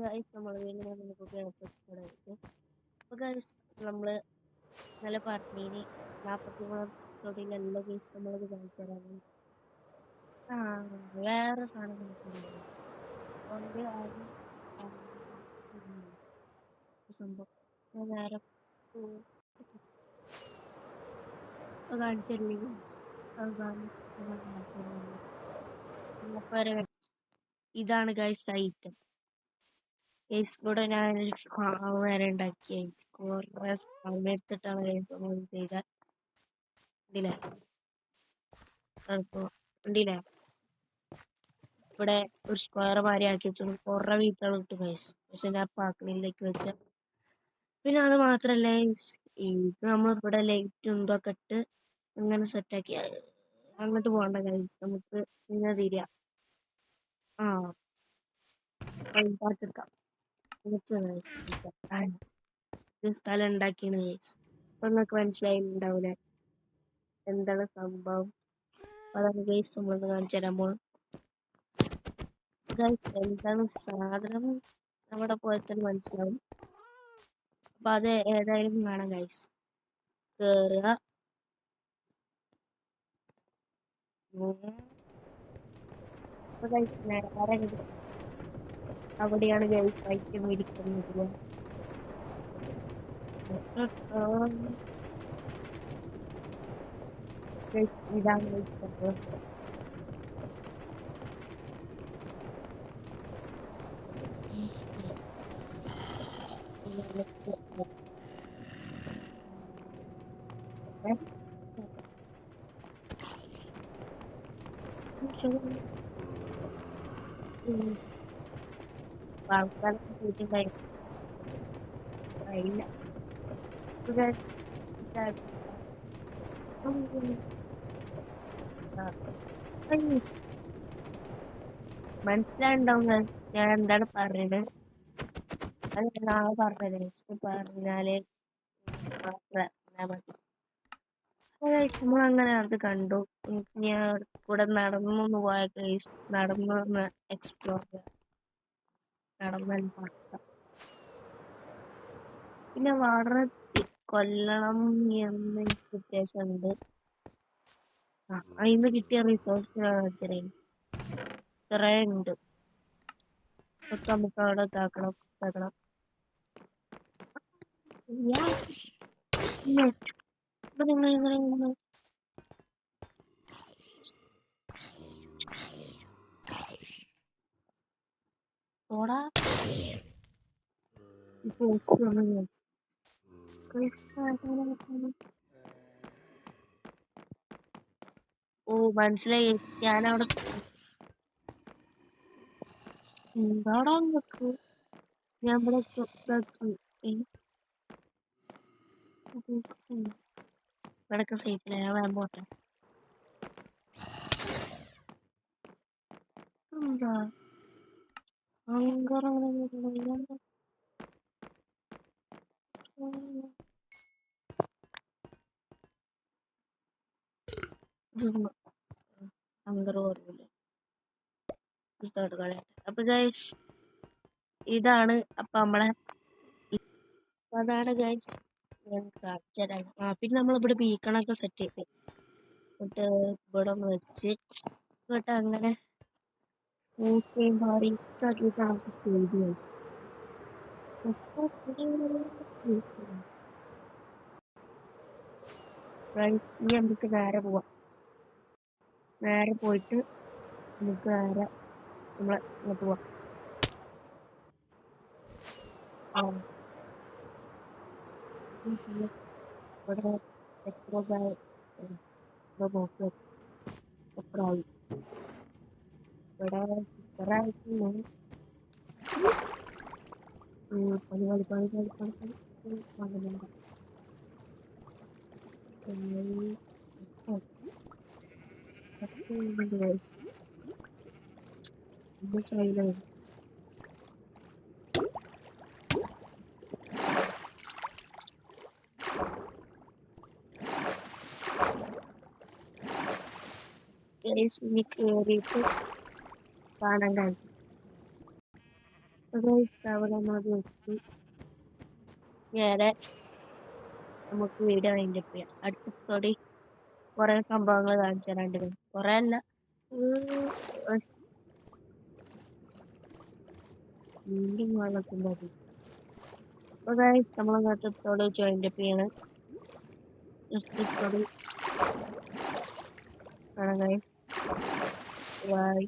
Guys നമ്മൾ വീണ്ടും പുതിയ എപ്പിസോഡായിരിക്കും. അപ്പോൾ ഗൈസ് നമ്മൾ ഇന്നലെ പറഞ്ഞിനി 43 എപ്പിസോഡിൽ എല്ലാ ഗൈസ് നമ്മളത് കാണിച്ചു തരാം. വേറെ സാധനം കാണിച്ചു തരാം. അതുകൊണ്ട് ആദ്യം കാണിച്ചു തരുന്നില്ല സംഭവം. ഞാൻ നേരെ കാണിച്ചു തരില്ലേ ഗൈസ്? അവസാനം കാണിച്ചു തരുന്നില്ല. ഇതാണ് ഗൈസ് ഐറ്റം. ഗൈസ് കൂടെ ഞാൻ വരെ ഉണ്ടാക്കിയ കുറെ സമയത്തിട്ടാണ് ഗൈസ് നമ്മൾ ചെയ്താൽ കണ്ടില്ലേ? കണ്ടില്ലേ? ഇവിടെ ഒരു സ്ക്വയർ മാതിരി ആക്കി വെച്ചു കുറെ വീട്ടുകൾ കിട്ടും ഗൈസ്. പക്ഷെ ഞാൻ പാക്കണിലേക്ക് വെച്ച പിന്നെ അത് മാത്രല്ല ഇത് നമ്മൾ ഇവിടെ ലൈറ്റും ഇതൊക്കെ ഇട്ട് അങ്ങനെ സെറ്റാക്കി അങ്ങോട്ട് പോകണ്ട ഗൈസ്. നമുക്ക് ഇങ്ങനെ തിരിയാം. എടുക്കാം സ്ഥലം ഉണ്ടാക്കിയാണ് ഗൈസ്. അപ്പൊ നിങ്ങൾക്ക് മനസ്സിലായിട്ടുണ്ടാവൂലേ എന്താണ് സംഭവം? അതാണ് ഗൈസ് നമ്മളൊന്ന് കാണിച്ചു തരാൻ പോകും. ഗൈസ് എന്താണ് സാധനം അവിടെ പോയത്തിന് മനസ്സിലാവും. അപ്പൊ അത് ഏതായാലും കാണാം ഗൈസ്. കേറുക. അവിടെയാണ് ഗൈസ് ഐറ്റം ഇരിക്കുന്നത്. ഇതാണ് മനസ്സിലാണ്ടാവും ഞാൻ എന്താണ് പറയുന്നത്. അത് നാളെ പറഞ്ഞത് പറഞ്ഞാല് നമ്മളങ്ങനെ അത് കണ്ടു. ഞാൻ കൂടെ നടന്നൊന്ന് പോയ കേസ് നടന്നൊന്ന് എക്സ്പ്ലോർ നടന്നു. പിന്നെ വളരെ കൊല്ലണം എന്ന് ഉദ്ദേശമുണ്ട്. അതിന്ന് കിട്ടിയ റിസോഴ്സ് ഇത്രേ ഉണ്ട്. നമുക്ക് അവിടെ ഇതാക്കണം. അപ്പൊ നിങ്ങൾ ഓടാ ഓ മനസ്സിലായി. ഞാനവിടെ എന്താടാ നിക്ക് ഞാൻ ഇവിടെ ഇവിടൊക്കെ സേഫില്ല. ഞാൻ വേഗം പോട്ടെ. എന്താ അപ്പൊ ഗൈസ് ഇതാണ് അപ്പൊ നമ്മളെ അതാണ് ഗൈസ് ഞാൻ കാണിച്ചു തരാം. പിന്നെ നമ്മളിവിടെ ബീക്കണൊക്കെ സെറ്റ് ചെയ്ത് എന്നിട്ട് ഇവിടെ ഒന്ന് വെച്ച് എന്നിട്ട് അങ്ങനെ ഇനി നമുക്ക് നേരെ പോവാം. നേരെ പോയിട്ട് നമുക്ക് നേരെ നമ്മളെ ഇങ്ങോട്ട് പോവാം. ഇവിടെ എത്രയായി ഇവിടെ ഇത്രയായിട്ടുണ്ട്. ഇനി കേറിയിട്ട് കാണാൻ കഴിയും. അവിടെ നമ്മളത് വെച്ച് നേരെ നമുക്ക് വീഡിയോ അതിൻ്റെ ചെയ്യാം. അടുത്ത എപ്പിസോഡിൽ കുറെ സംഭവങ്ങൾ കാണിച്ചു തരാണ്ട് കുറെ അല്ല വീണ്ടും വെള്ളത്തിൻ്റെ അടി. അപ്പൊ ഗൈസ് നമ്മൾ ഇന്നത്തെ എപ്പിസോഡ് വെച്ച് അതിൻ്റെ ചെയ്യാണ്. നെക്സ്റ്റ് എപ്പിസോഡിൽ കാണാം ഗൈസ്. ബൈ.